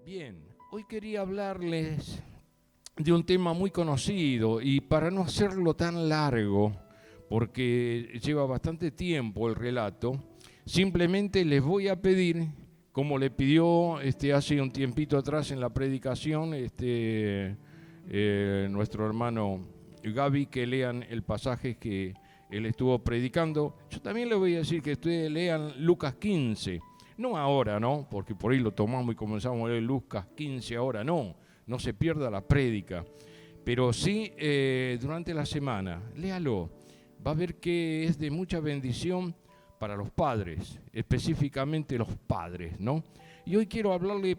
Bien, hoy quería hablarles de un tema muy conocido y para no hacerlo tan largo, porque lleva bastante tiempo el relato, simplemente les voy a pedir, como le pidió hace un tiempito atrás en la predicación nuestro hermano Gaby, que lean el pasaje que él estuvo predicando. Yo también les voy a decir que ustedes lean Lucas 15. No ahora, ¿no? Porque por ahí lo tomamos y comenzamos a leer Lucas 15 ahora. No se pierda la prédica. Pero sí durante la semana, léalo. Va a ver que es de mucha bendición para los padres, específicamente los padres, ¿no? Y hoy quiero hablarle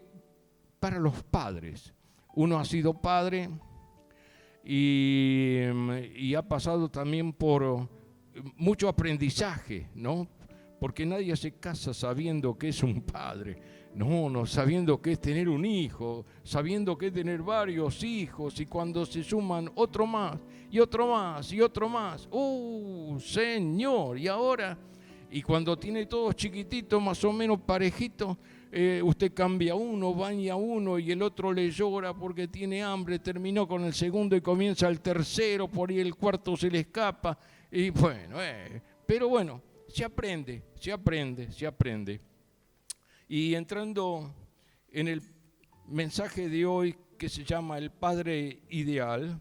para los padres. Uno ha sido padre y ha pasado también por mucho aprendizaje, ¿no? Porque nadie se casa sabiendo que es un padre, no, sabiendo que es tener un hijo, sabiendo que es tener varios hijos y cuando se suman otro más y otro más y otro más, Señor! Y ahora, y cuando tiene todos chiquititos, más o menos parejitos, usted cambia uno, baña uno y el otro le llora porque tiene hambre, terminó con el segundo y comienza el tercero, por ahí el cuarto se le escapa, y bueno, pero bueno, se aprende. Y entrando en el mensaje de hoy que se llama El Padre Ideal,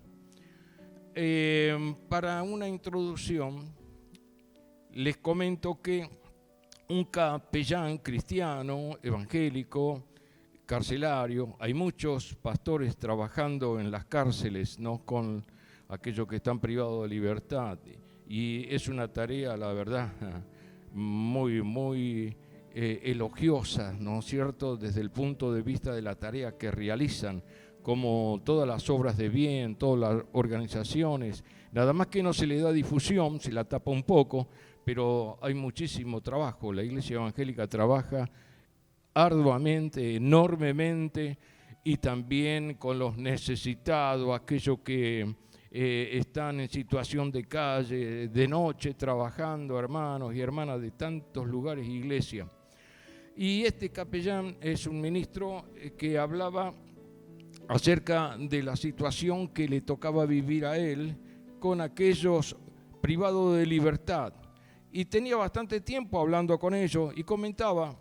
para una introducción les comento que un capellán cristiano, evangélico, carcelario, hay muchos pastores trabajando en las cárceles, ¿no?, con aquellos que están privados de libertad, y es una tarea, la verdad, muy elogiosa, ¿no es cierto?, desde el punto de vista de la tarea que realizan, como todas las obras de bien, todas las organizaciones, nada más que no se le da difusión, se la tapa un poco, pero hay muchísimo trabajo. La Iglesia Evangélica trabaja arduamente, enormemente, y también con los necesitados, aquellos que están en situación de calle, de noche, trabajando, hermanos y hermanas de tantos lugares, iglesia. Y este capellán es un ministro que hablaba acerca de la situación que le tocaba vivir a él con aquellos privados de libertad. Y tenía bastante tiempo hablando con ellos y comentaba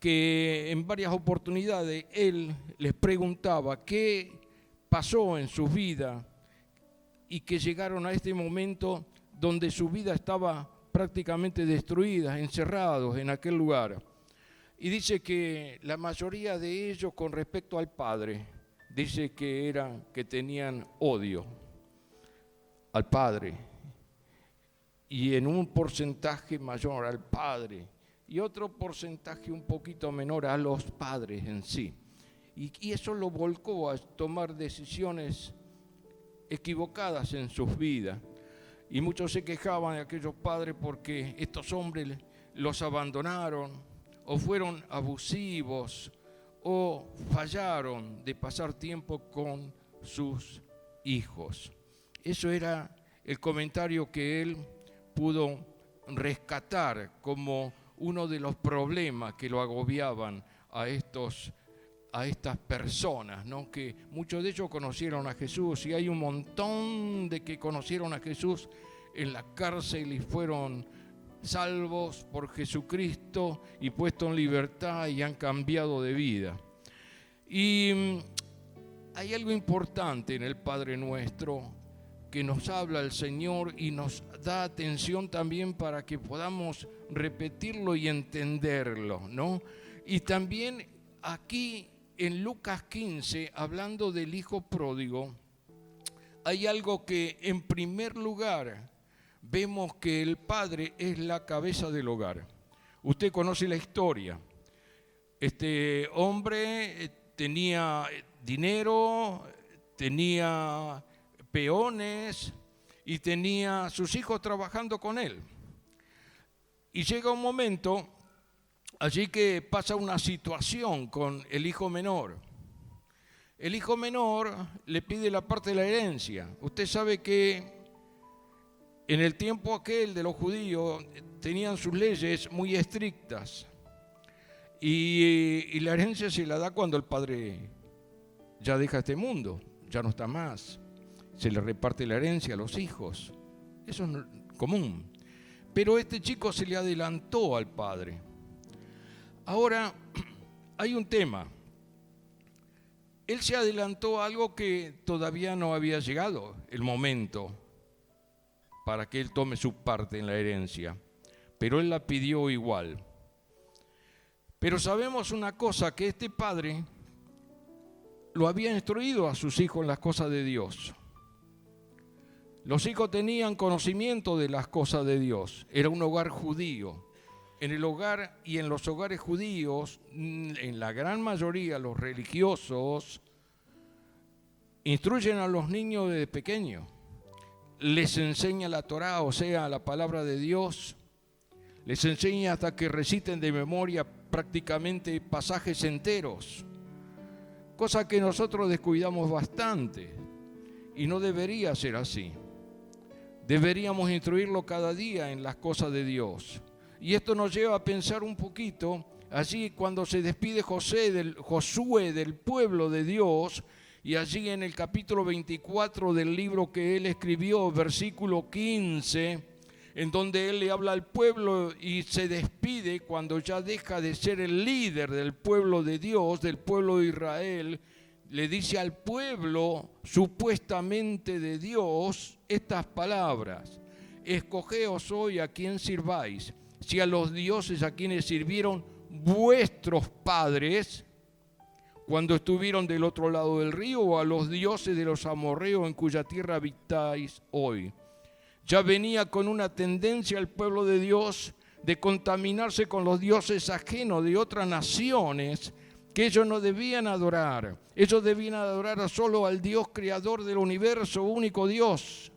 que en varias oportunidades él les preguntaba qué pasó en su vida y que llegaron a este momento donde su vida estaba prácticamente destruida, encerrados en aquel lugar. Y dice que la mayoría de ellos, con respecto al Padre, dice que tenían odio al Padre, y en un porcentaje mayor al Padre y otro porcentaje un poquito menor a los padres en sí. Y eso lo volcó a tomar decisiones equivocadas en sus vidas. Y muchos se quejaban de aquellos padres porque estos hombres los abandonaron o fueron abusivos o fallaron de pasar tiempo con sus hijos. Eso era el comentario que él pudo rescatar como uno de los problemas que lo agobiaban a estas personas, ¿no?, que muchos de ellos conocieron a Jesús, y hay un montón de que conocieron a Jesús en la cárcel y fueron salvos por Jesucristo y puestos en libertad y han cambiado de vida. Y hay algo importante en el Padre Nuestro que nos habla el Señor y nos da atención también para que podamos repetirlo y entenderlo, ¿no? Y también aquí en Lucas 15, hablando del hijo pródigo, hay algo que en primer lugar vemos que el padre es la cabeza del hogar. Usted conoce la historia. Este hombre tenía dinero, tenía peones y tenía a sus hijos trabajando con él. Y llega un momento allí que pasa una situación con el hijo menor. El hijo menor le pide la parte de la herencia. Usted sabe que en el tiempo aquel de los judíos tenían sus leyes muy estrictas Y la herencia se la da cuando el padre ya deja este mundo, ya no está más. Se le reparte la herencia a los hijos. Eso es común. Pero este chico se le adelantó al padre. Ahora, hay un tema. Él se adelantó a algo que todavía no había llegado el momento para que él tome su parte en la herencia. Pero él la pidió igual. Pero sabemos una cosa, que este padre lo había instruido a sus hijos en las cosas de Dios. Los hijos tenían conocimiento de las cosas de Dios. Era un hogar judío. En el hogar y en los hogares judíos, en la gran mayoría, los religiosos instruyen a los niños desde pequeños. Les enseña la Torá, o sea, la palabra de Dios. Les enseña hasta que reciten de memoria prácticamente pasajes enteros. Cosa que nosotros descuidamos bastante. Y no debería ser así. Deberíamos instruirlo cada día en las cosas de Dios. Y esto nos lleva a pensar un poquito, allí cuando se despide Josué del pueblo de Dios, y allí en el capítulo 24 del libro que él escribió, versículo 15, en donde él le habla al pueblo y se despide cuando ya deja de ser el líder del pueblo de Dios, del pueblo de Israel. Le dice al pueblo supuestamente de Dios estas palabras: escogeos hoy a quién sirváis, si a los dioses a quienes sirvieron vuestros padres cuando estuvieron del otro lado del río, o a los dioses de los amorreos en cuya tierra habitáis hoy. Ya venía con una tendencia el pueblo de Dios de contaminarse con los dioses ajenos de otras naciones que ellos no debían adorar. Ellos debían adorar solo al Dios creador del universo, único Dios.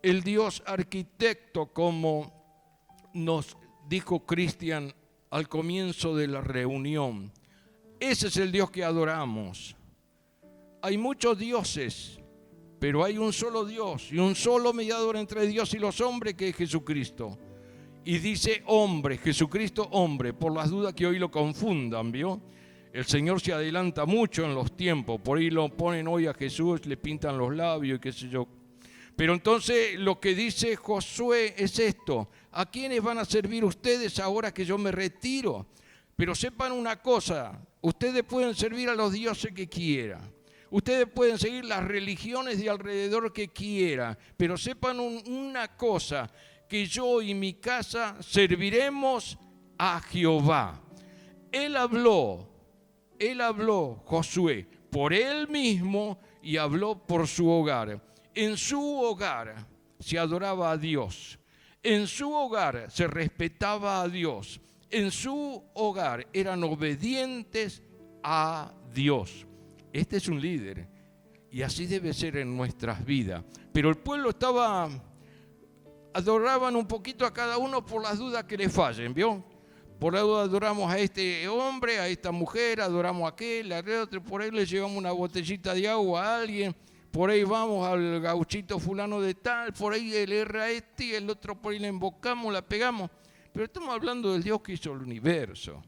El Dios arquitecto, como nos dijo Cristian al comienzo de la reunión. Ese es el Dios que adoramos. Hay muchos dioses, pero hay un solo Dios y un solo mediador entre Dios y los hombres, que es Jesucristo. Y dice hombre, Jesucristo hombre, por las dudas que hoy lo confundan, ¿vio? El Señor se adelanta mucho en los tiempos, por ahí lo ponen hoy a Jesús, le pintan los labios y qué sé yo. Pero entonces lo que dice Josué es esto: ¿a quiénes van a servir ustedes ahora que yo me retiro? Pero sepan una cosa, ustedes pueden servir a los dioses que quieran. Ustedes pueden seguir las religiones de alrededor que quieran, pero sepan una cosa, que yo y mi casa serviremos a Jehová. Él habló, Josué, por él mismo y habló por su hogar. En su hogar se adoraba a Dios. En su hogar se respetaba a Dios. En su hogar eran obedientes a Dios. Este es un líder y así debe ser en nuestras vidas. Pero el pueblo adoraban un poquito a cada uno por las dudas que le fallen, ¿vio? Por la duda adoramos a este hombre, a esta mujer, adoramos a aquel, a otro, por ahí le llevamos una botellita de agua a alguien, por ahí vamos al gauchito fulano de tal, por ahí él erra a este y el otro por ahí le embocamos, la pegamos. Pero estamos hablando del Dios que hizo el universo.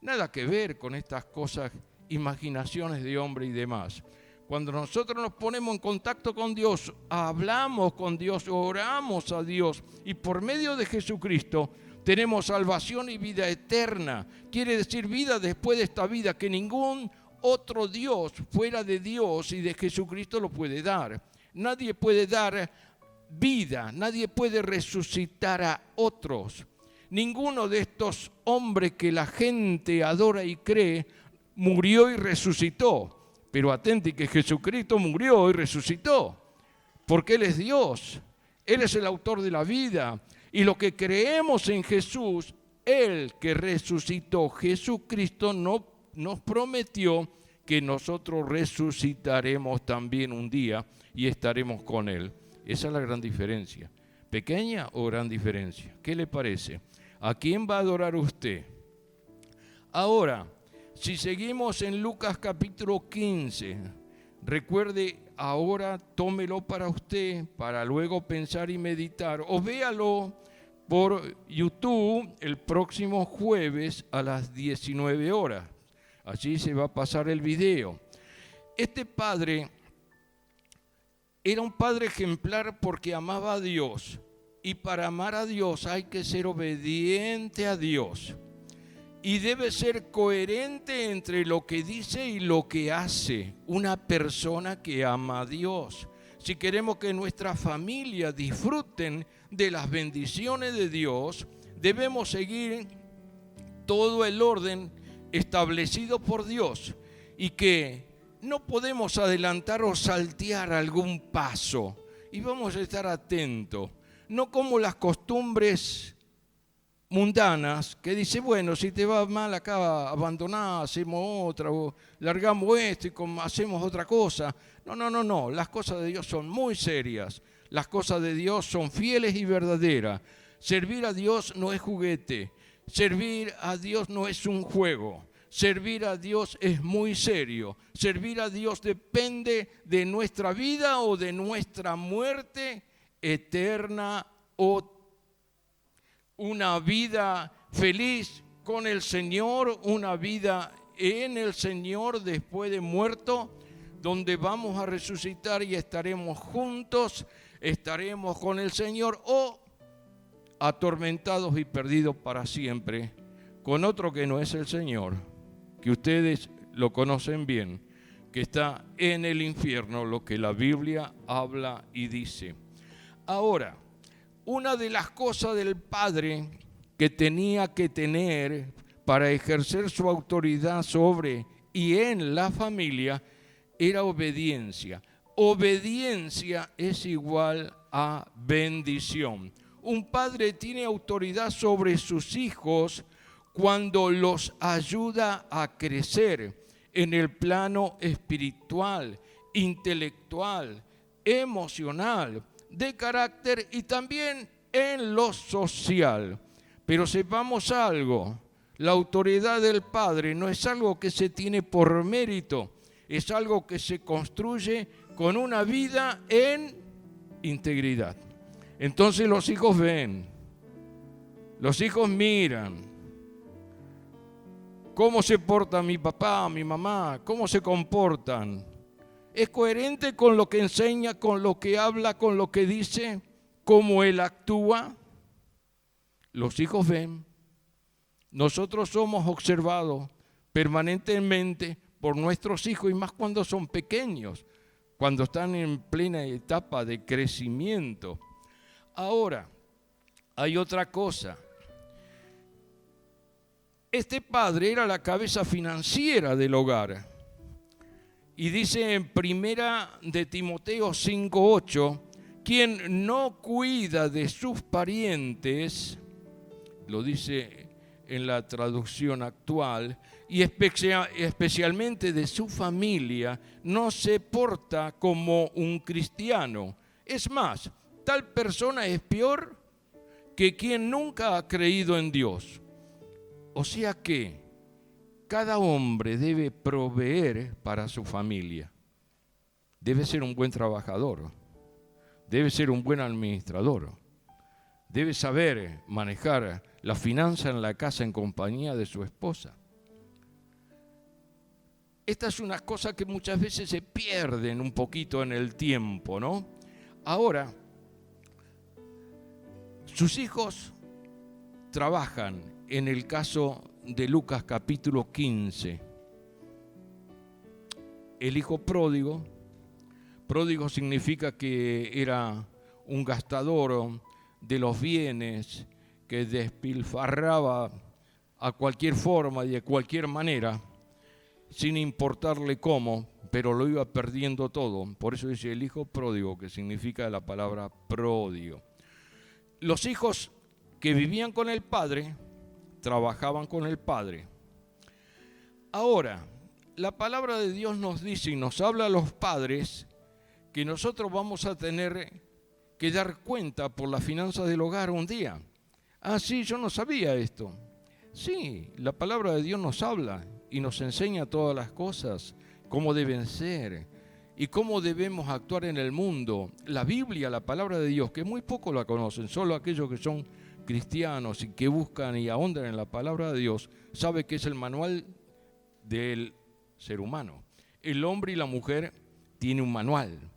Nada que ver con estas cosas, imaginaciones de hombre y demás. Cuando nosotros nos ponemos en contacto con Dios, hablamos con Dios, oramos a Dios, y por medio de Jesucristo tenemos salvación y vida eterna. Quiere decir vida después de esta vida, que ningún otro Dios fuera de Dios y de Jesucristo lo puede dar. Nadie puede dar vida, nadie puede resucitar a otros. Ninguno de estos hombres que la gente adora y cree murió y resucitó. Pero atente que Jesucristo murió y resucitó, porque Él es Dios. Él es el autor de la vida. Y lo que creemos en Jesús, Él que resucitó, Jesucristo nos prometió que nosotros resucitaremos también un día y estaremos con Él. Esa es la gran diferencia. ¿Pequeña o gran diferencia? ¿Qué le parece? ¿A quién va a adorar usted? Ahora, si seguimos en Lucas capítulo 15, recuerde, ahora tómelo para usted, para luego pensar y meditar, o véalo por YouTube el próximo jueves a las 19 horas. Allí se va a pasar el video. Este padre era un padre ejemplar porque amaba a Dios. Y para amar a Dios hay que ser obediente a Dios. Y debe ser coherente entre lo que dice y lo que hace una persona que ama a Dios. Si queremos que nuestra familia disfruten de las bendiciones de Dios, debemos seguir todo el orden establecido por Dios y que no podemos adelantar o saltear algún paso y vamos a estar atentos, no como las costumbres mundanas que dice, bueno, si te va mal acá, abandonás, hacemos otra, o largamos esto y hacemos otra cosa. No, las cosas de Dios son muy serias, las cosas de Dios son fieles y verdaderas. Servir a Dios no es juguete, servir a Dios no es un juego, servir a Dios es muy serio, servir a Dios depende de nuestra vida o de nuestra muerte eterna o una vida feliz con el Señor, una vida en el Señor después de muerto, donde vamos a resucitar y estaremos juntos, estaremos con el Señor o atormentados y perdidos para siempre con otro que no es el Señor, que ustedes lo conocen bien, que está en el infierno, lo que la Biblia habla y dice. Ahora, una de las cosas del padre que tenía que tener para ejercer su autoridad sobre y en la familia era obediencia. Obediencia es igual a bendición. Un padre tiene autoridad sobre sus hijos cuando los ayuda a crecer en el plano espiritual, intelectual, emocional, de carácter y también en lo social. Pero sepamos algo, la autoridad del Padre no es algo que se tiene por mérito, es algo que se construye con una vida en integridad. Entonces los hijos ven, los hijos miran cómo se porta mi papá, mi mamá, cómo se comportan. ¿Es coherente con lo que enseña, con lo que habla, con lo que dice, cómo él actúa? Los hijos ven. Nosotros somos observados permanentemente por nuestros hijos y más cuando son pequeños, cuando están en plena etapa de crecimiento. Ahora, hay otra cosa. Este padre era la cabeza financiera del hogar. Y dice en primera de Timoteo 5:8, quien no cuida de sus parientes, lo dice en la traducción actual, y especialmente de su familia, no se porta como un cristiano. Es más, tal persona es peor que quien nunca ha creído en Dios. O sea que cada hombre debe proveer para su familia. Debe ser un buen trabajador. Debe ser un buen administrador. Debe saber manejar la finanza en la casa en compañía de su esposa. Esta es una cosa que muchas veces se pierden un poquito en el tiempo, ¿no? Ahora, sus hijos trabajan, en el caso de Lucas capítulo 15. El hijo pródigo significa que era un gastador de los bienes, que despilfarraba a cualquier forma y de cualquier manera, sin importarle cómo, pero lo iba perdiendo todo. Por eso dice el hijo pródigo, que significa la palabra pródigo. Los hijos que vivían con el padre, trabajaban con el padre. Ahora, la palabra de Dios nos dice y nos habla a los padres que nosotros vamos a tener que dar cuenta por las finanzas del hogar un día. Ah, sí, yo no sabía esto. Sí, la palabra de Dios nos habla y nos enseña todas las cosas, cómo deben ser y cómo debemos actuar en el mundo. La Biblia, la palabra de Dios, que muy poco la conocen, solo aquellos que son cristianos y que buscan y ahondan en la palabra de Dios, sabe que es el manual del ser humano. El hombre y la mujer tienen un manual.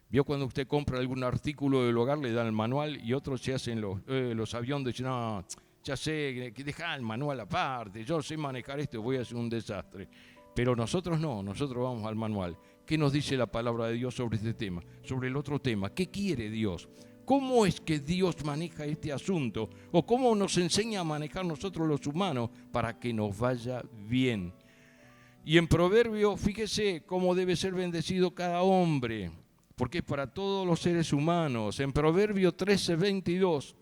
¿Vio cuando usted compra algún artículo del hogar, le dan el manual y otros se hacen los aviones, dicen, no, ya sé, deja el manual aparte, yo sé manejar esto, voy a hacer un desastre. Pero nosotros no, nosotros vamos al manual. ¿Qué nos dice la palabra de Dios sobre este tema? Sobre el otro tema, ¿qué quiere Dios? ¿Cómo es que Dios maneja este asunto? ¿O cómo nos enseña a manejar nosotros los humanos para que nos vaya bien? Y en Proverbio, fíjese cómo debe ser bendecido cada hombre, porque es para todos los seres humanos. En Proverbio 13:22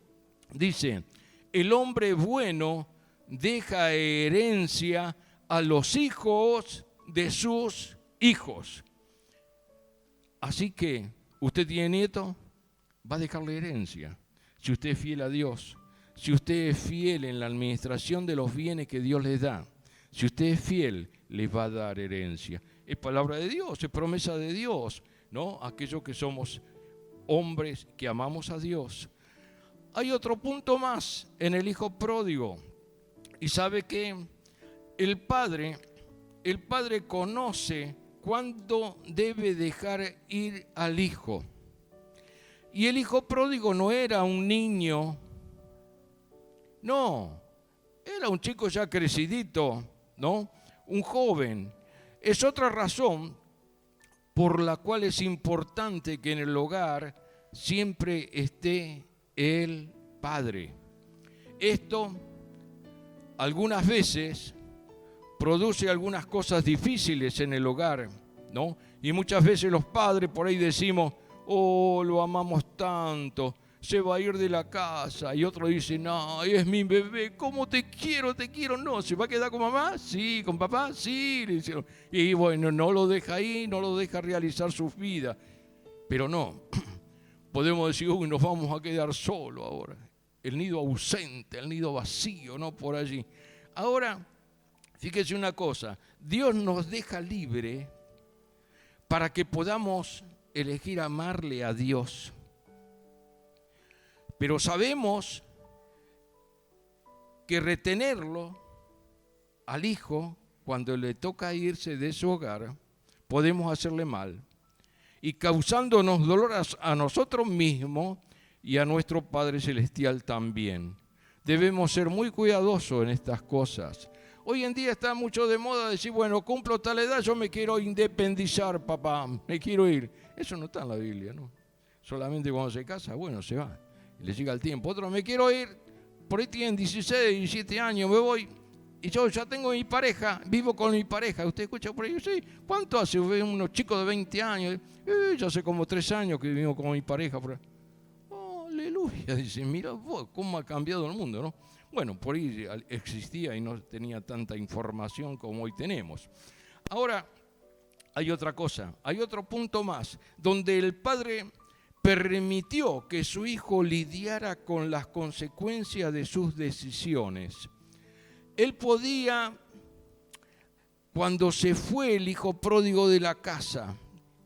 dice, el hombre bueno deja herencia a los hijos de sus hijos. Así que, ¿usted tiene nieto? Va a dejarle herencia. Si usted es fiel a Dios, si usted es fiel en la administración de los bienes que Dios les da, si usted es fiel, les va a dar herencia. Es palabra de Dios, es promesa de Dios, ¿no? Aquellos que somos hombres que amamos a Dios. Hay otro punto más en el hijo pródigo. Y sabe que el padre conoce cuándo debe dejar ir al hijo. Y el hijo pródigo no era un niño, no, era un chico ya crecidito, ¿no? Un joven. Es otra razón por la cual es importante que en el hogar siempre esté el padre. Esto algunas veces produce algunas cosas difíciles en el hogar, ¿no? Y muchas veces los padres por ahí decimos, oh, lo amamos tanto, se va a ir de la casa. Y otro dice, no, es mi bebé, ¿cómo te quiero? No, ¿se va a quedar con mamá? Sí, ¿con papá? Sí. Y bueno, no lo deja ahí, no lo deja realizar sus vidas. Pero no, podemos decir, uy, nos vamos a quedar solos ahora. El nido ausente, el nido vacío, ¿no? Por allí. Ahora, fíjese una cosa, Dios nos deja libre para que podamos elegir amarle a Dios. Pero sabemos que retenerlo al hijo cuando le toca irse de su hogar, podemos hacerle mal y causándonos dolor a nosotros mismos y a nuestro Padre Celestial también. Debemos ser muy cuidadosos en estas cosas. Hoy en día está mucho de moda decir, bueno, cumplo tal edad, yo me quiero independizar, papá, me quiero ir. Eso no está en la Biblia, ¿no? Solamente cuando se casa, bueno, se va, y le llega el tiempo. Otro, me quiero ir, por ahí tienen 16, 17 años, me voy, y yo ya tengo mi pareja, vivo con mi pareja. Usted escucha por ahí, sí, ¿cuánto hace? Unos chicos de 20 años, ya hace como 3 años que vivo con mi pareja. Oh, aleluya, dice, mira vos, cómo ha cambiado el mundo, ¿no? Bueno, por ahí existía y no tenía tanta información como hoy tenemos. Ahora, hay otra cosa, hay otro punto más, donde el padre permitió que su hijo lidiara con las consecuencias de sus decisiones. Él podía, cuando se fue el hijo pródigo de la casa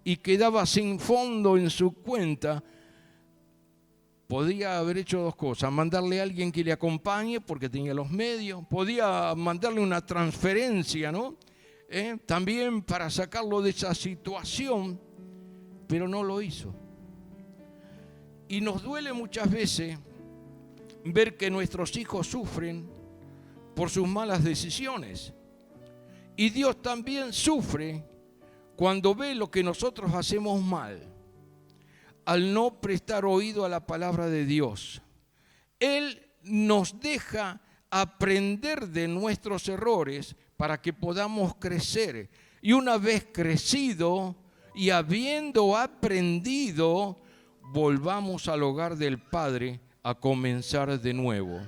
y quedaba sin fondo en su cuenta, podía haber hecho dos cosas, mandarle a alguien que le acompañe porque tenía los medios, podía mandarle una transferencia, ¿no? También para sacarlo de esa situación, pero no lo hizo. Y nos duele muchas veces ver que nuestros hijos sufren por sus malas decisiones. Y Dios también sufre cuando ve lo que nosotros hacemos mal, al no prestar oído a la palabra de Dios. Él nos deja aprender de nuestros errores para que podamos crecer. Y una vez crecido y habiendo aprendido, volvamos al hogar del Padre a comenzar de nuevo.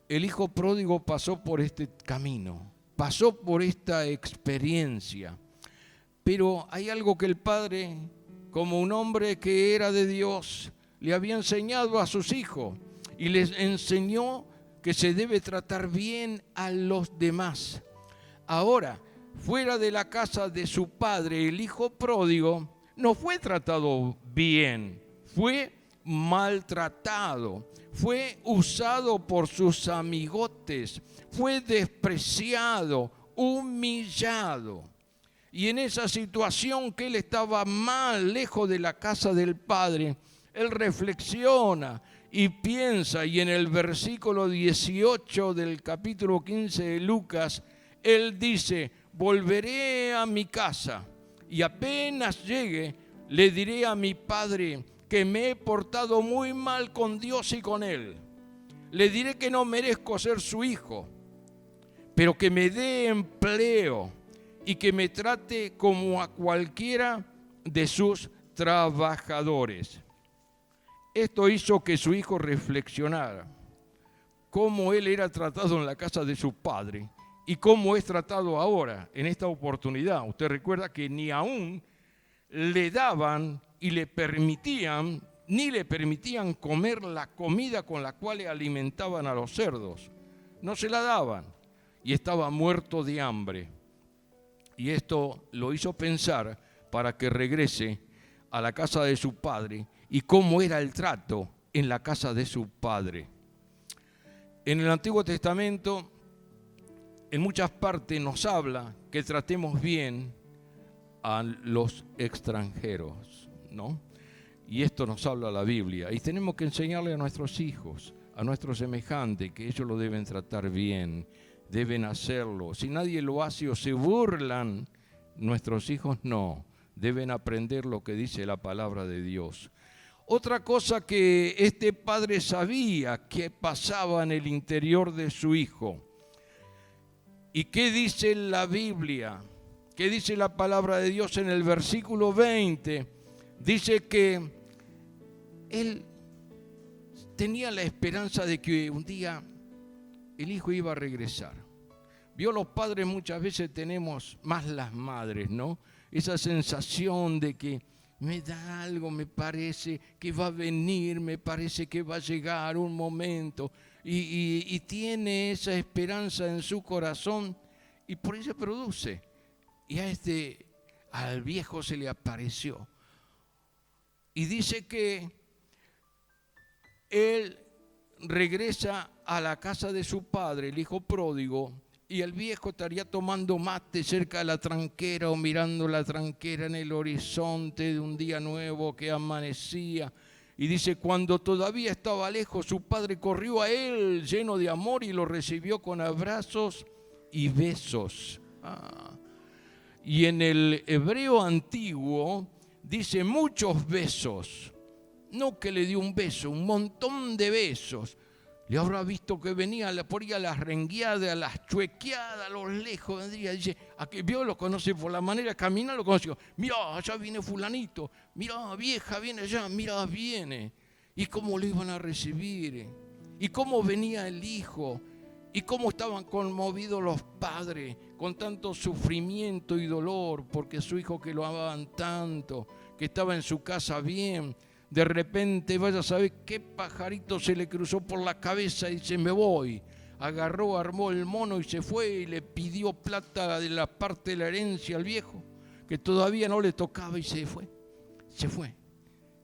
El hijo pródigo pasó por este camino, pasó por esta experiencia. Pero hay algo que el Padre, como un hombre que era de Dios, le había enseñado a sus hijos y les enseñó que se debe tratar bien a los demás. Ahora, fuera de la casa de su padre, el hijo pródigo no fue tratado bien, fue maltratado, fue usado por sus amigotes, fue despreciado, humillado. Y en esa situación que él estaba más lejos de la casa del Padre, él reflexiona y piensa, y en el versículo 18 del capítulo 15 de Lucas, él dice: volveré a mi casa y apenas llegue, le diré a mi padre que me he portado muy mal con Dios y con él. Le diré que no merezco ser su hijo, pero que me dé empleo y que me trate como a cualquiera de sus trabajadores. Esto hizo que su hijo reflexionara cómo él era tratado en la casa de su padre y cómo es tratado ahora, en esta oportunidad. Usted recuerda que ni aún le daban y le permitían, ni le permitían comer la comida con la cual le alimentaban a los cerdos. No se la daban y estaba muerto de hambre. Y esto lo hizo pensar para que regrese a la casa de su padre y cómo era el trato en la casa de su padre. En el Antiguo Testamento, en muchas partes nos habla que tratemos bien a los extranjeros, ¿no? Y esto nos habla la Biblia. Y tenemos que enseñarle a nuestros hijos, a nuestros semejantes, que ellos lo deben tratar bien, deben hacerlo. Si nadie lo hace o se burlan, nuestros hijos no. Deben aprender lo que dice la palabra de Dios. Otra cosa que este padre sabía que pasaba en el interior de su hijo. ¿Y qué dice la Biblia? ¿Qué dice la palabra de Dios en el versículo 20? Dice que él tenía la esperanza de que un día el hijo iba a regresar. Vio, los padres muchas veces tenemos, más las madres, ¿no? Esa sensación de que me da algo, me parece que va a venir, me parece que va a llegar un momento. Y tiene esa esperanza en su corazón y por eso produce. Y al viejo se le apareció. Y dice que él regresa a la casa de su padre, el hijo pródigo, y el viejo estaría tomando mate cerca de la tranquera o mirando la tranquera en el horizonte de un día nuevo que amanecía. Y dice, cuando todavía estaba lejos, su padre corrió a él lleno de amor y lo recibió con abrazos y besos. Y en el hebreo antiguo dice muchos besos. No que le dio un beso, un montón de besos. Le habrá visto que venía por ahí a las rengueadas, a las chuequeadas, a lo lejos vendría. Dice, a que vio, lo conoce por la manera de caminar, lo conoció. Mirá, allá viene fulanito. Mirá, vieja, viene allá. Mirá, viene. Y cómo lo iban a recibir. Y cómo venía el hijo. Y cómo estaban conmovidos los padres con tanto sufrimiento y dolor porque su hijo que lo amaban tanto, que estaba en su casa bien, de repente vaya a saber qué pajarito se le cruzó por la cabeza y dice, me voy. Agarró, armó el mono y se fue y le pidió plata de la parte de la herencia al viejo, que todavía no le tocaba y se fue. Se fue.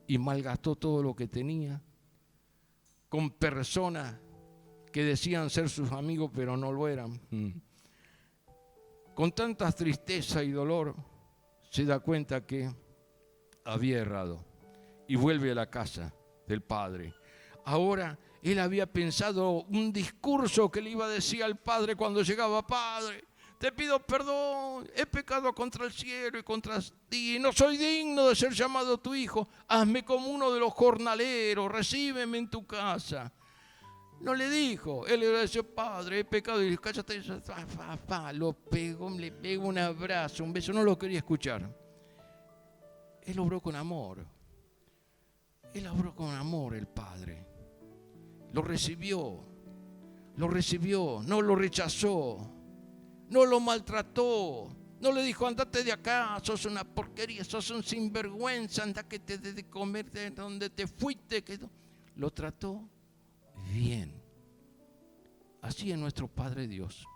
Y malgastó todo lo que tenía con personas que decían ser sus amigos, pero no lo eran. Con tanta tristeza y dolor, se da cuenta que había errado y vuelve a la casa del padre. Ahora, él había pensado un discurso que le iba a decir al padre cuando llegaba. Padre, te pido perdón, he pecado contra el cielo y contra ti, no soy digno de ser llamado tu hijo. Hazme como uno de los jornaleros, recíbeme en tu casa. No le dijo, él le dijo, padre, he pecado, y cállate, lo pegó, le pegó un abrazo, un beso, no lo quería escuchar. Él obró con amor, el padre. Lo recibió, no lo rechazó, no lo maltrató, no le dijo, andate de acá, sos una porquería, sos un sinvergüenza, anda que te dé de comer de donde te fuiste. Lo trató bien. Así es nuestro Padre Dios.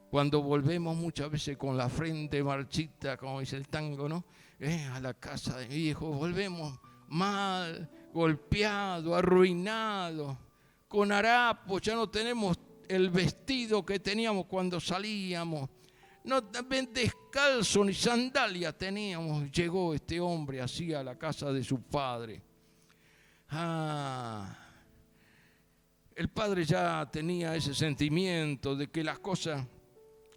Cuando volvemos muchas veces con la frente marchita, como dice el tango, ¿no? A la casa de mi hijo, volvemos mal, golpeado, arruinado, con harapos, ya no tenemos el vestido que teníamos cuando salíamos, no descalzo ni sandalia teníamos. Llegó este hombre así a la casa de su padre. El padre ya tenía ese sentimiento de que las cosas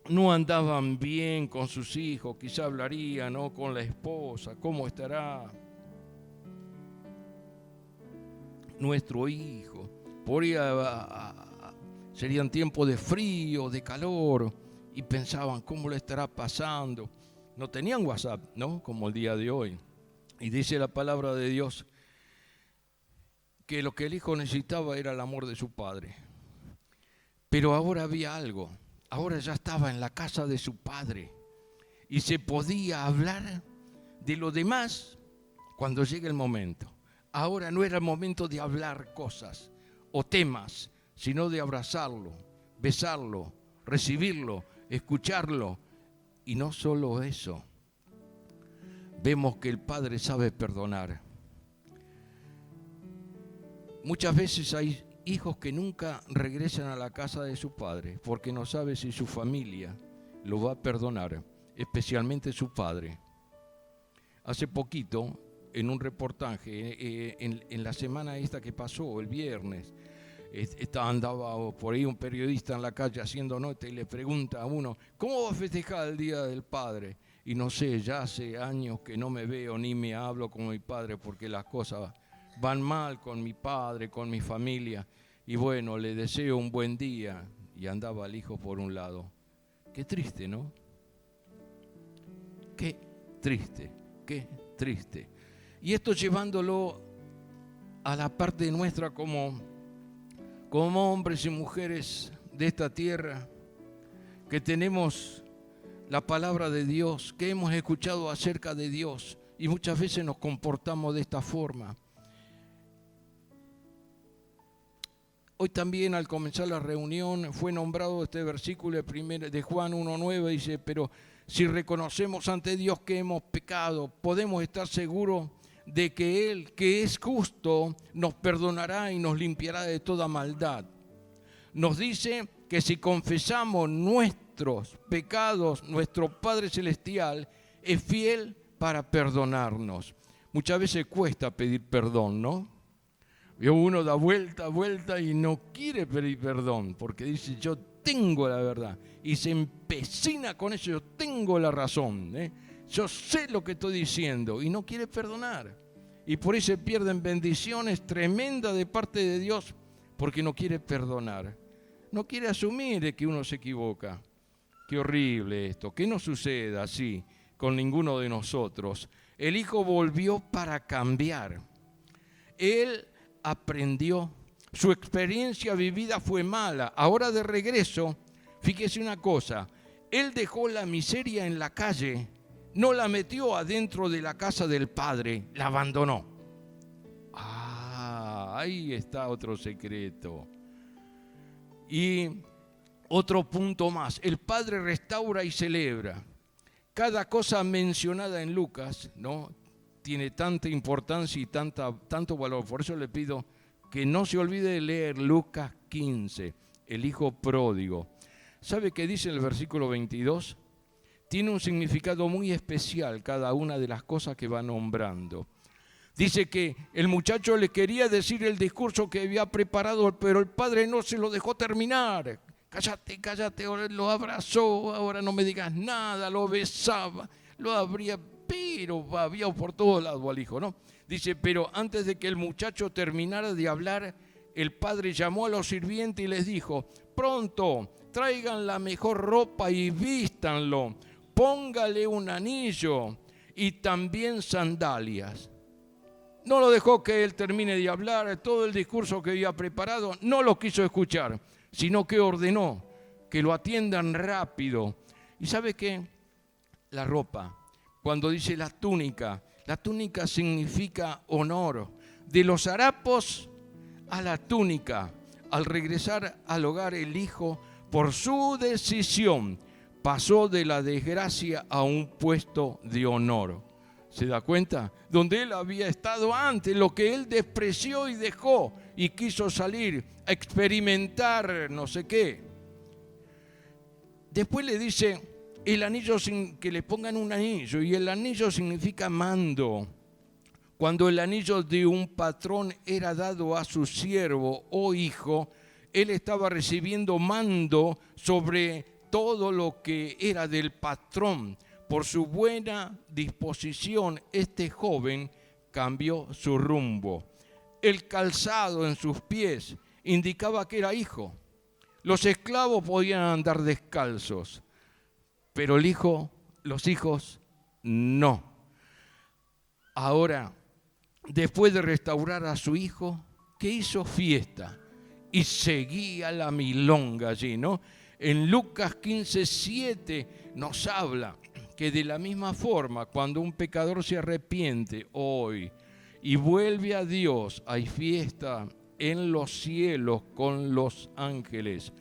no andaban bien con sus hijos, quizá hablaría, ¿no?, con la esposa, ¿cómo estará nuestro hijo? Serían tiempos de frío, de calor, y pensaban, ¿cómo le estará pasando? No tenían WhatsApp, ¿no?, como el día de hoy. Y dice la palabra de Dios que lo que el hijo necesitaba era el amor de su padre. Pero ahora había algo. Ahora ya estaba en la casa de su padre y se podía hablar de lo demás cuando llegue el momento. Ahora no era el momento de hablar cosas o temas, sino de abrazarlo, besarlo, recibirlo, escucharlo. Y no solo eso, vemos que el padre sabe perdonar. Muchas veces hay hijos que nunca regresan a la casa de su padre porque no sabe si su familia lo va a perdonar, especialmente su padre. Hace poquito, en un reportaje, en la semana esta que pasó, el viernes, andaba por ahí un periodista en la calle haciendo nota y le pregunta a uno, ¿cómo va a festejar el Día del Padre? Y no sé, ya hace años que no me veo ni me hablo con mi padre porque las cosas van mal con mi padre, con mi familia, y bueno, le deseo un buen día. Y andaba el hijo por un lado. Qué triste, ¿no? Qué triste, qué triste. Y esto llevándolo a la parte nuestra como hombres y mujeres de esta tierra, que tenemos la palabra de Dios, que hemos escuchado acerca de Dios, y muchas veces nos comportamos de esta forma. Hoy también, al comenzar la reunión, fue nombrado este versículo de Juan 1:9, dice, pero si reconocemos ante Dios que hemos pecado, podemos estar seguros de que Él, que es justo, nos perdonará y nos limpiará de toda maldad. Nos dice que si confesamos nuestros pecados, nuestro Padre Celestial es fiel para perdonarnos. Muchas veces cuesta pedir perdón, ¿no? Uno da vuelta y no quiere pedir perdón porque dice, yo tengo la verdad, y se empecina con eso, yo tengo la razón, yo sé lo que estoy diciendo, y no quiere perdonar. Y por eso se pierden bendiciones tremendas de parte de Dios porque no quiere perdonar. No quiere asumir que uno se equivoca. Qué horrible esto, que no suceda así con ninguno de nosotros. El hijo volvió para cambiar. Él aprendió, su experiencia vivida fue mala. Ahora de regreso, fíjese una cosa, él dejó la miseria en la calle, no la metió adentro de la casa del padre, la abandonó. Ahí está otro secreto. Y otro punto más, el padre restaura y celebra. Cada cosa mencionada en Lucas, ¿no?, tiene tanta importancia y tanto valor. Por eso le pido que no se olvide de leer Lucas 15, el hijo pródigo. ¿Sabe qué dice el versículo 22? Tiene un significado muy especial cada una de las cosas que va nombrando. Dice que el muchacho le quería decir el discurso que había preparado, pero el padre no se lo dejó terminar. Cállate, ahora lo abrazó, ahora no me digas nada, lo besaba, lo abría, pero había por todos lados al hijo, ¿no? Dice, pero antes de que el muchacho terminara de hablar, el padre llamó a los sirvientes y les dijo, pronto, traigan la mejor ropa y vístanlo, póngale un anillo y también sandalias. No lo dejó que él termine de hablar, todo el discurso que había preparado, no lo quiso escuchar, sino que ordenó que lo atiendan rápido. ¿Y sabe qué? La ropa. Cuando dice la túnica significa honor. De los harapos a la túnica, al regresar al hogar el hijo, por su decisión, pasó de la desgracia a un puesto de honor. ¿Se da cuenta? Donde él había estado antes, lo que él despreció y dejó y quiso salir a experimentar no sé qué. Después le dice, el anillo, que le pongan un anillo, y el anillo significa mando. Cuando el anillo de un patrón era dado a su siervo o hijo, él estaba recibiendo mando sobre todo lo que era del patrón. Por su buena disposición, este joven cambió su rumbo. El calzado en sus pies indicaba que era hijo. Los esclavos podían andar descalzos, pero los hijos no. Ahora, después de restaurar a su hijo, ¿qué hizo? Fiesta. Y seguía la milonga allí, ¿no? En Lucas 15:7 nos habla que de la misma forma, cuando un pecador se arrepiente hoy y vuelve a Dios, hay fiesta en los cielos con los ángeles.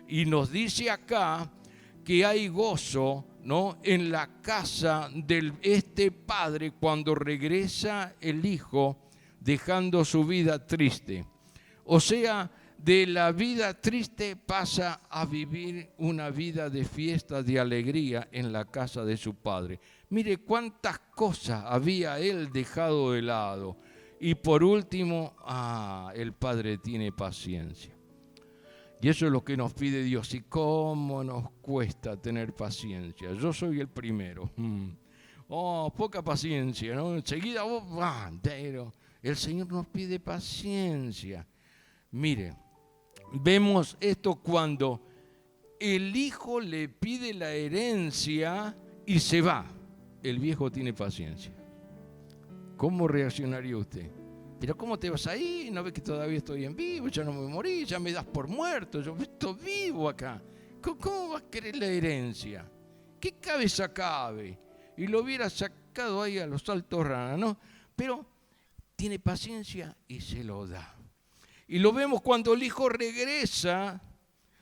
Y nos dice acá que hay gozo, ¿no?, en la casa de este padre cuando regresa el hijo dejando su vida triste. O sea, de la vida triste pasa a vivir una vida de fiesta, de alegría en la casa de su padre. Mire cuántas cosas había él dejado de lado. Y por último, el padre tiene paciencia. Y eso es lo que nos pide Dios. Y cómo nos cuesta tener paciencia. Yo soy el primero. Poca paciencia, ¿no? Enseguida pero el Señor nos pide paciencia. Mire, vemos esto cuando el hijo le pide la herencia y se va. El viejo tiene paciencia. ¿Cómo reaccionaría usted? Pero ¿cómo te vas ahí? ¿No ves que todavía estoy en vivo? Ya no me morí, ya me das por muerto. Yo estoy vivo acá. ¿Cómo vas a querer la herencia? ¿Qué cabeza cabe? Y lo hubiera sacado ahí a los altos ranas, ¿no? Pero tiene paciencia y se lo da. Y lo vemos cuando el hijo regresa,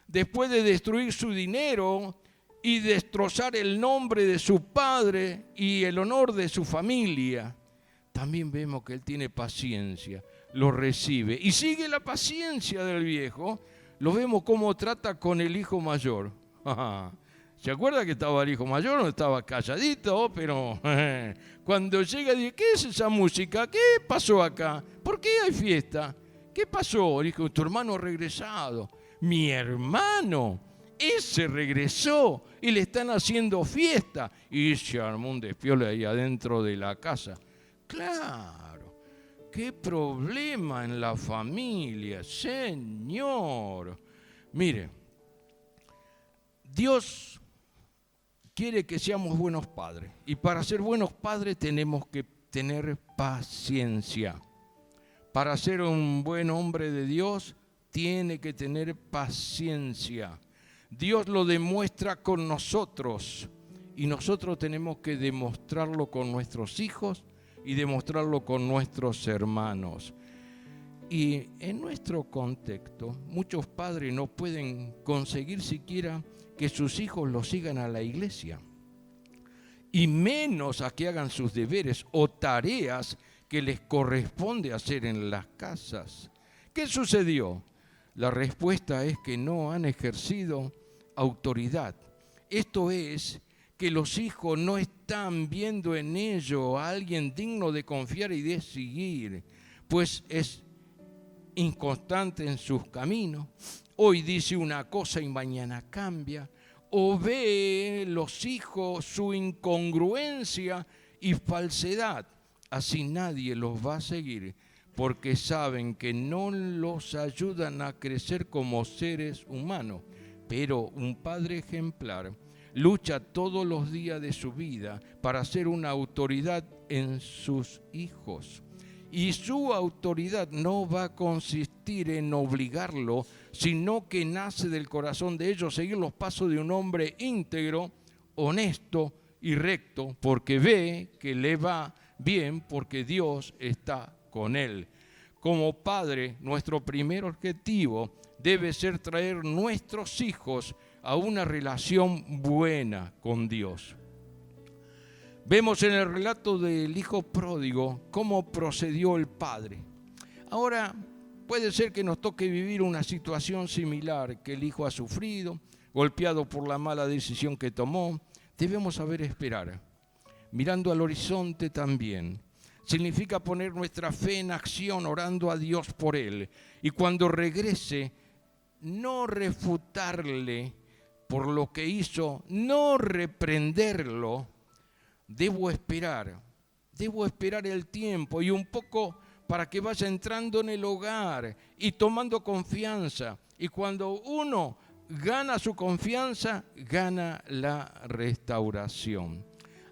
después de destruir su dinero y destrozar el nombre de su padre y el honor de su familia. También vemos que él tiene paciencia, lo recibe. Y sigue la paciencia del viejo. Lo vemos cómo trata con el hijo mayor. ¿Se acuerda que estaba el hijo mayor? No estaba calladito, pero cuando llega dice, ¿qué es esa música? ¿Qué pasó acá? ¿Por qué hay fiesta? ¿Qué pasó? Dijo, tu hermano ha regresado. Mi hermano, ese regresó y le están haciendo fiesta. Y se armó un despiole ahí adentro de la casa. Claro, qué problema en la familia, Señor. Mire, Dios quiere que seamos buenos padres. Y para ser buenos padres tenemos que tener paciencia. Para ser un buen hombre de Dios, tiene que tener paciencia. Dios lo demuestra con nosotros y nosotros tenemos que demostrarlo con nuestros hijos y demostrarlo con nuestros hermanos. Y en nuestro contexto, muchos padres no pueden conseguir siquiera que sus hijos los sigan a la iglesia, y menos a que hagan sus deberes o tareas que les corresponde hacer en las casas. ¿Qué sucedió? La respuesta es que no han ejercido autoridad. Esto es, que los hijos no están viendo en ello a alguien digno de confiar y de seguir, pues es inconstante en sus caminos. Hoy dice una cosa y mañana cambia. O ve los hijos su incongruencia y falsedad. Así nadie los va a seguir, porque saben que no los ayudan a crecer como seres humanos. Pero un padre ejemplar lucha todos los días de su vida para ser una autoridad en sus hijos. Y su autoridad no va a consistir en obligarlo, sino que nace del corazón de ellos seguir los pasos de un hombre íntegro, honesto y recto, porque ve que le va bien, porque Dios está con él. Como padre, nuestro primer objetivo debe ser traer nuestros hijos a una relación buena con Dios. Vemos en el relato del hijo pródigo cómo procedió el padre. Ahora, puede ser que nos toque vivir una situación similar, que el hijo ha sufrido, golpeado por la mala decisión que tomó. Debemos saber esperar, mirando al horizonte también. Significa poner nuestra fe en acción, orando a Dios por él. Y cuando regrese, no refutarle por lo que hizo, no reprenderlo. Debo esperar el tiempo y un poco para que vaya entrando en el hogar y tomando confianza. Y cuando uno gana su confianza, gana la restauración.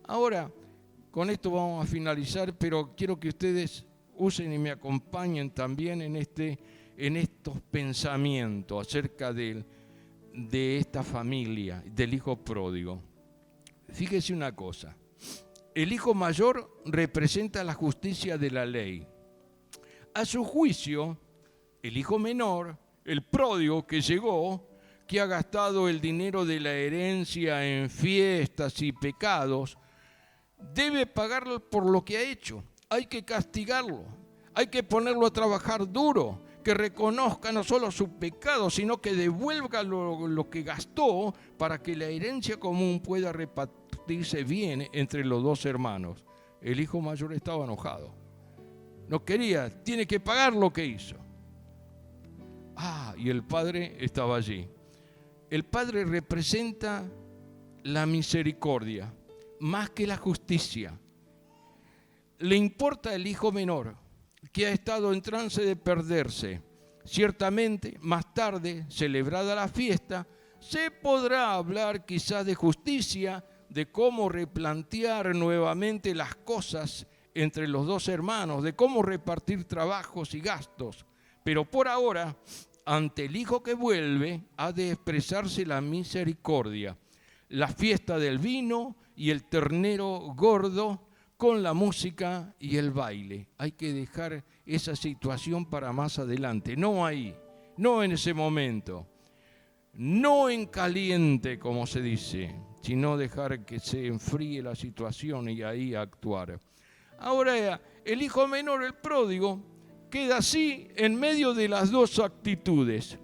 Ahora, con esto vamos a finalizar, pero quiero que ustedes usen y me acompañen también en estos pensamientos acerca de esta familia, del hijo pródigo. Fíjese una cosa. El hijo mayor representa la justicia de la ley. A su juicio, el hijo menor, el pródigo que llegó, que ha gastado el dinero de la herencia en fiestas y pecados, debe pagar por lo que ha hecho. Hay que castigarlo, hay que ponerlo a trabajar duro, que reconozca no solo su pecado, sino que devuelva lo que gastó para que la herencia común pueda repartirse bien entre los dos hermanos. El hijo mayor estaba enojado. No quería, tiene que pagar lo que hizo. Y el padre estaba allí. El padre representa la misericordia, más que la justicia. Le importa el hijo menor, que ha estado en trance de perderse. Ciertamente, más tarde, celebrada la fiesta, se podrá hablar quizás de justicia, de cómo replantear nuevamente las cosas entre los dos hermanos, de cómo repartir trabajos y gastos. Pero por ahora, ante el hijo que vuelve, ha de expresarse la misericordia, la fiesta del vino y el ternero gordo con la música y el baile. Hay que dejar esa situación para más adelante, no ahí, no en ese momento, no en caliente, como se dice, sino dejar que se enfríe la situación y ahí actuar. Ahora, el hijo menor, el pródigo, queda así en medio de las dos actitudes,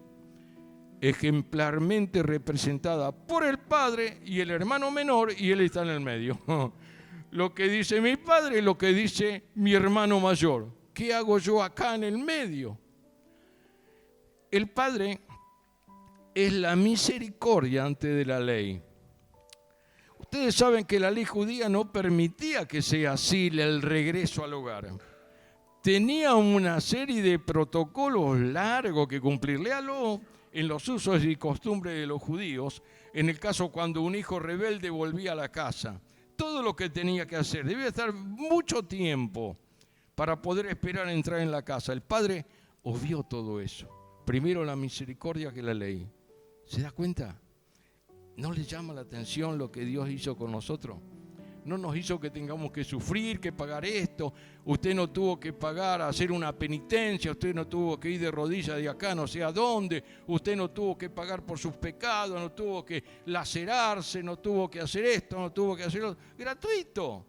ejemplarmente representada por el padre y el hermano menor, y él está en el medio. Lo que dice mi padre y lo que dice mi hermano mayor. ¿Qué hago yo acá en el medio? El padre es la misericordia antes de la ley. Ustedes saben que la ley judía no permitía que sea así el regreso al hogar. Tenía una serie de protocolos largos que cumplir. Léalo en los usos y costumbres de los judíos, en el caso cuando un hijo rebelde volvía a la casa. Todo lo que tenía que hacer, debía estar mucho tiempo para poder esperar a entrar en la casa. El padre obvió todo eso. Primero la misericordia que la ley. ¿Se da cuenta? ¿No le llama la atención lo que Dios hizo con nosotros? No nos hizo que tengamos que sufrir, que pagar esto. Usted no tuvo que pagar, hacer una penitencia. Usted no tuvo que ir de rodillas de acá no sé a dónde. Usted no tuvo que pagar por sus pecados. No tuvo que lacerarse. No tuvo que hacer esto. No tuvo que hacer lo otro. Gratuito.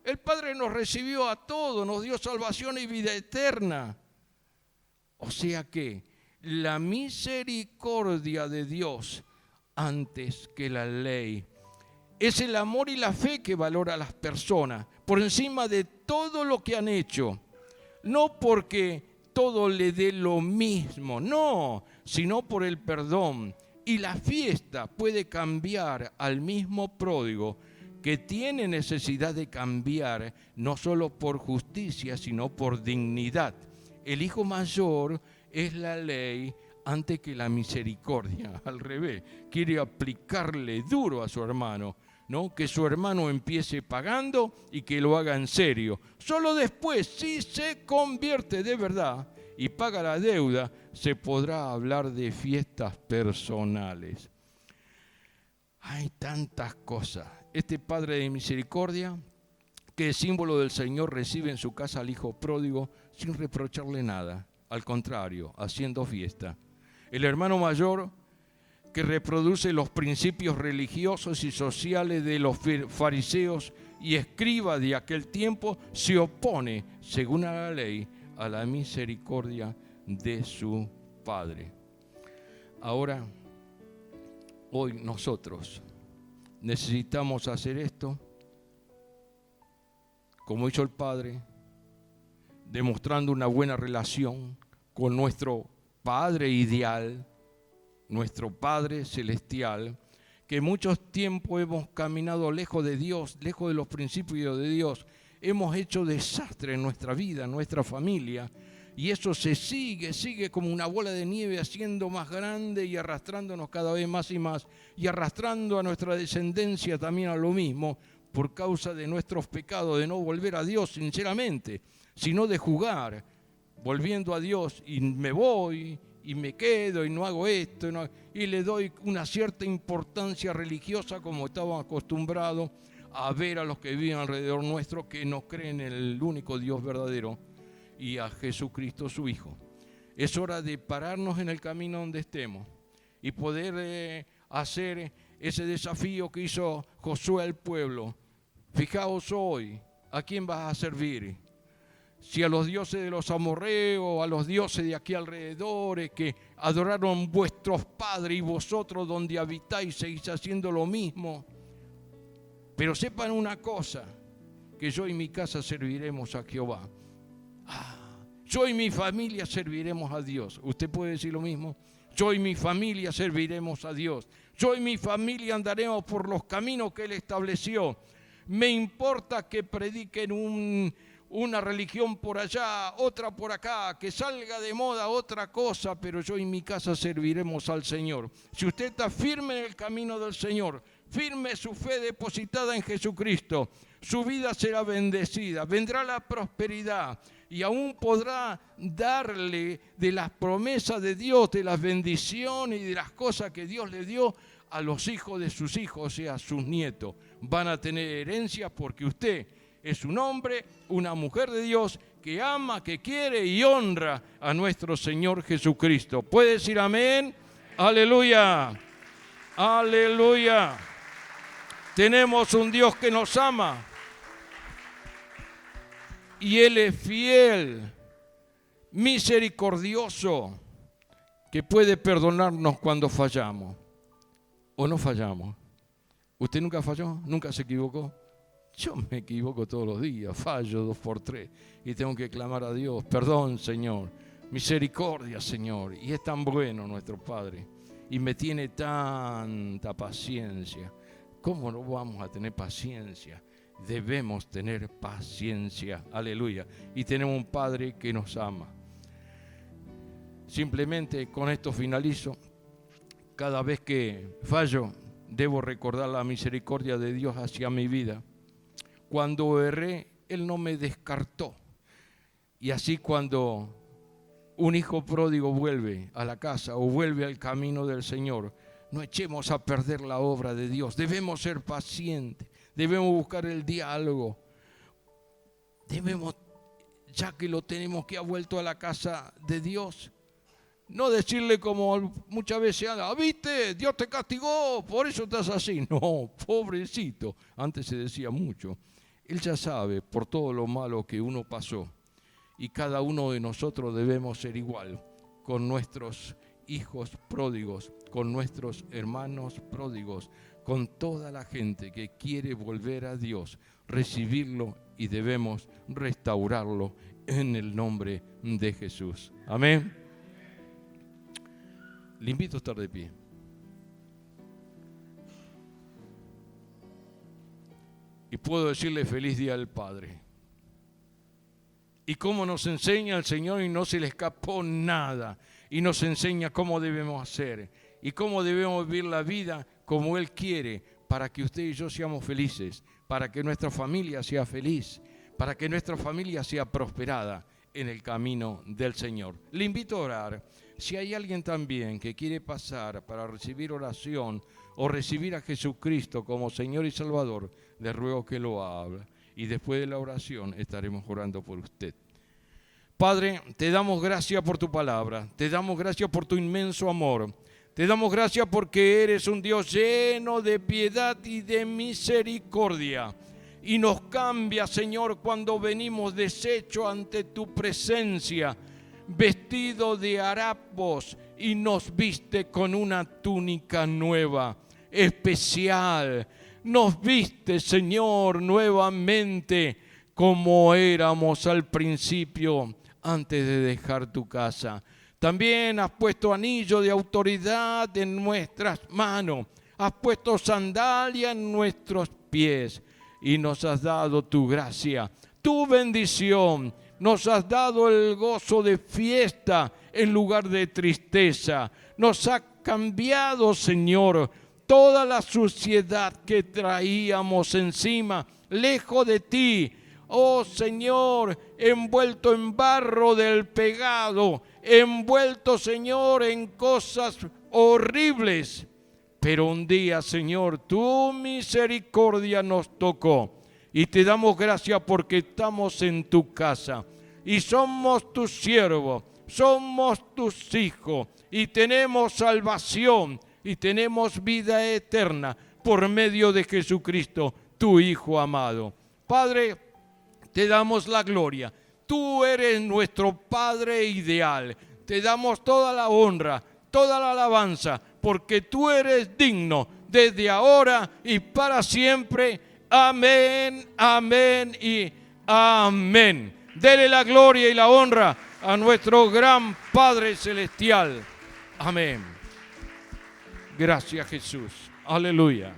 El Padre nos recibió a todos. Nos dio salvación y vida eterna. O sea que la misericordia de Dios antes que la ley. Es el amor y la fe que valora a las personas por encima de todo lo que han hecho. No porque todo le dé lo mismo, no, sino por el perdón. Y la fiesta puede cambiar al mismo pródigo que tiene necesidad de cambiar, no solo por justicia, sino por dignidad. El hijo mayor es la ley antes que la misericordia. Al revés, quiere aplicarle duro a su hermano. ¿No? Que su hermano empiece pagando y que lo haga en serio. Solo después, si se convierte de verdad y paga la deuda, se podrá hablar de fiestas personales. Hay tantas cosas. Este Padre de misericordia, que es símbolo del Señor, recibe en su casa al hijo pródigo sin reprocharle nada. Al contrario, haciendo fiesta. El hermano mayor, que reproduce los principios religiosos y sociales de los fariseos y escriba de aquel tiempo se opone, según a la ley, a la misericordia de su Padre. Ahora, hoy nosotros necesitamos hacer esto como hizo el Padre, demostrando una buena relación con nuestro Padre ideal, nuestro Padre celestial, que mucho tiempo hemos caminado lejos de Dios, lejos de los principios de Dios, hemos hecho desastre en nuestra vida, en nuestra familia, y eso se sigue como una bola de nieve haciendo más grande y arrastrándonos cada vez más y más, y arrastrando a nuestra descendencia también a lo mismo, por causa de nuestros pecados, de no volver a Dios sinceramente, sino de jugar, volviendo a Dios, y me voy, y me quedo, y no hago esto, y le doy una cierta importancia religiosa como estaba acostumbrado a ver a los que viven alrededor nuestro, que no creen en el único Dios verdadero y a Jesucristo su Hijo. Es hora de pararnos en el camino donde estemos y poder hacer ese desafío que hizo Josué al pueblo. Fijaos hoy, ¿a quién vas a servir? Si a los dioses de los amorreos, a los dioses de aquí alrededor, que adoraron vuestros padres y vosotros donde habitáis seguís haciendo lo mismo. Pero sepan una cosa, que yo y mi casa serviremos a Jehová. Yo y mi familia serviremos a Dios. ¿Usted puede decir lo mismo? Yo y mi familia serviremos a Dios. Yo y mi familia andaremos por los caminos que Él estableció. Me importa que prediquen una religión por allá, otra por acá, que salga de moda otra cosa, pero yo y mi casa serviremos al Señor. Si usted está firme en el camino del Señor, firme su fe depositada en Jesucristo, su vida será bendecida, vendrá la prosperidad y aún podrá darle de las promesas de Dios, de las bendiciones y de las cosas que Dios le dio a los hijos de sus hijos, o sea, sus nietos. Van a tener herencias porque usted es un hombre, una mujer de Dios que ama, que quiere y honra a nuestro Señor Jesucristo. ¿Puede decir amén? Aleluya. Aleluya. Tenemos un Dios que nos ama y Él es fiel, misericordioso, que puede perdonarnos cuando fallamos o no fallamos. ¿Usted nunca falló? ¿Nunca se equivocó? Yo me equivoco todos los días, fallo 2 por 3 y tengo que clamar a Dios, perdón Señor, misericordia Señor, y es tan bueno nuestro Padre y me tiene tanta paciencia. ¿Cómo no vamos a tener paciencia? Debemos tener paciencia, aleluya, y tenemos un Padre que nos ama. Simplemente con esto finalizo. Cada vez que fallo debo recordar la misericordia de Dios hacia mi vida. Cuando erré, Él no me descartó. Y así cuando un hijo pródigo vuelve a la casa o vuelve al camino del Señor, no echemos a perder la obra de Dios. Debemos ser pacientes, debemos buscar el diálogo. Debemos, ya que lo tenemos que ha vuelto a la casa de Dios, no decirle como muchas veces anda, ¿viste? Dios te castigó, por eso estás así. No, pobrecito. Antes se decía mucho. Él ya sabe por todo lo malo que uno pasó. Y cada uno de nosotros debemos ser igual con nuestros hijos pródigos, con nuestros hermanos pródigos, con toda la gente que quiere volver a Dios, recibirlo y debemos restaurarlo en el nombre de Jesús. Amén. Le invito a estar de pie. Y puedo decirle feliz día al Padre. Y cómo nos enseña el Señor y no se le escapó nada. Y nos enseña cómo debemos hacer y cómo debemos vivir la vida como Él quiere para que usted y yo seamos felices, para que nuestra familia sea feliz, para que nuestra familia sea prosperada en el camino del Señor. Le invito a orar. Si hay alguien también que quiere pasar para recibir oración o recibir a Jesucristo como Señor y Salvador, le ruego que lo haga. Y después de la oración estaremos orando por usted. Padre, te damos gracias por tu palabra, te damos gracias por tu inmenso amor, te damos gracias porque eres un Dios lleno de piedad y de misericordia, y nos cambia, Señor, cuando venimos deshechos ante tu presencia, vestido de harapos, y nos viste con una túnica nueva, especial. Nos viste, Señor, nuevamente como éramos al principio, antes de dejar tu casa. También has puesto anillo de autoridad en nuestras manos, has puesto sandalia en nuestros pies y nos has dado tu gracia, tu bendición. Nos has dado el gozo de fiesta en lugar de tristeza. Nos ha cambiado, Señor, toda la suciedad que traíamos encima, lejos de ti. Oh Señor, envuelto en barro del pecado, envuelto, Señor, en cosas horribles. Pero un día, Señor, tu misericordia nos tocó y te damos gracias porque estamos en tu casa y somos tus siervos, somos tus hijos y tenemos salvación y tenemos vida eterna por medio de Jesucristo, tu Hijo amado. Padre, te damos la gloria. Tú eres nuestro Padre ideal. Te damos toda la honra, toda la alabanza, porque tú eres digno desde ahora y para siempre. Amén, amén y amén. Dele la gloria y la honra a nuestro gran Padre Celestial. Amén. Gracias, Jesús. Aleluya.